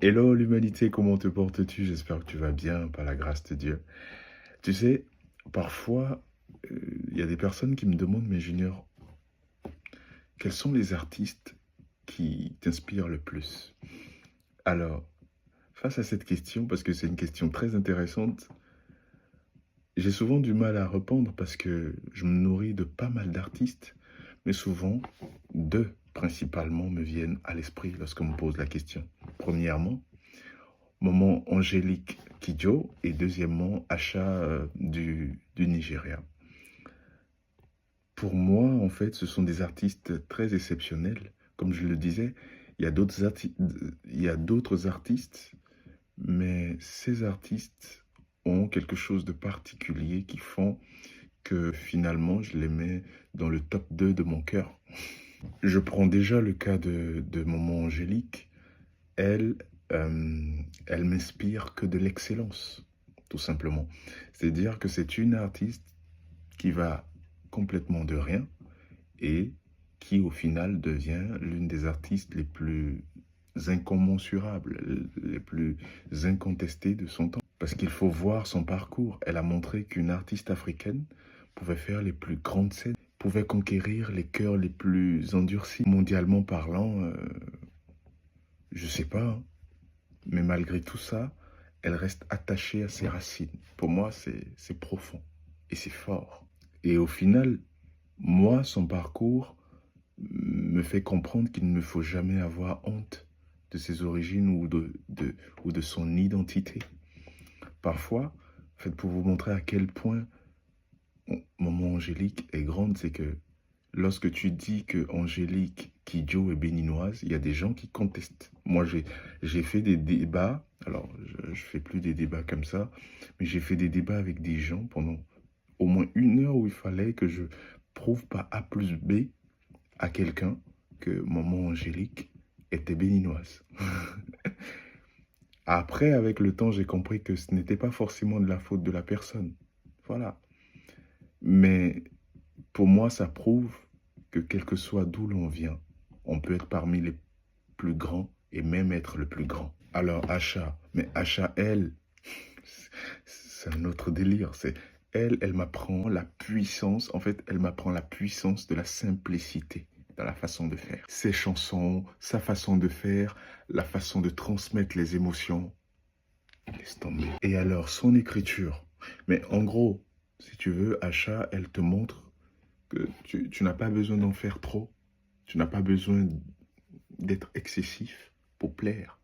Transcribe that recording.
Hello l'humanité, comment te portes-tu? J'espère que tu vas bien, par la grâce de Dieu. Tu sais, parfois, il y a des personnes qui me demandent, mais Junior, quels sont les artistes qui t'inspirent le plus? Alors, face à cette question, parce que c'est une question très intéressante, j'ai souvent du mal à répondre parce que je me nourris de pas mal d'artistes, mais souvent, deux principalement me viennent à l'esprit lorsqu'on me pose la question. Premièrement, Maman Angélique Kidjo et deuxièmement Acha du Nigeria. Pour moi, en fait, ce sont des artistes très exceptionnels. Comme je le disais, il y a d'autres artistes, mais ces artistes ont quelque chose de particulier qui font que finalement, je les mets dans le top 2 de mon cœur. Je prends déjà le cas de Maman Angélique. Elle, elle m'inspire que de l'excellence, tout simplement. C'est-à-dire que c'est une artiste qui va complètement de rien et qui, au final, devient l'une des artistes les plus incommensurables, les plus incontestées de son temps. Parce qu'il faut voir son parcours. Elle a montré qu'une artiste africaine pouvait faire les plus grandes scènes, pouvait conquérir les cœurs les plus endurcis. Mondialement parlant, je sais pas, hein. Mais malgré tout ça, elle reste attachée à ses racines. Pour moi, c'est profond et c'est fort. Et au final, moi, son parcours me fait comprendre qu'il ne me faut jamais avoir honte de ses origines ou de son identité. Parfois, en fait, pour vous montrer à quel point Maman Angélique est grande, c'est que lorsque tu dis que Angélique Kidjo est béninoise, il y a des gens qui contestent. Moi, j'ai fait des débats, alors je fais plus des débats comme ça, mais j'ai fait des débats avec des gens pendant au moins 1 heure où il fallait que je prouve par A plus B à quelqu'un que Maman Angélique était béninoise. Après, avec le temps, j'ai compris que ce n'était pas forcément de la faute de la personne. Voilà. Mais pour moi, ça prouve que quel que soit d'où l'on vient, on peut être parmi les plus grands et même être le plus grand. Alors Acha, mais Acha, elle, c'est un autre délire. C'est elle m'apprend la puissance. En fait, elle m'apprend la puissance de la simplicité dans la façon de faire. Ses chansons, sa façon de faire, la façon de transmettre les émotions. Laisse tomber. Et alors, son écriture. Mais en gros, si tu veux, Acha, elle te montre que tu n'as pas besoin d'en faire trop. Tu n'as pas besoin d'être excessif pour plaire.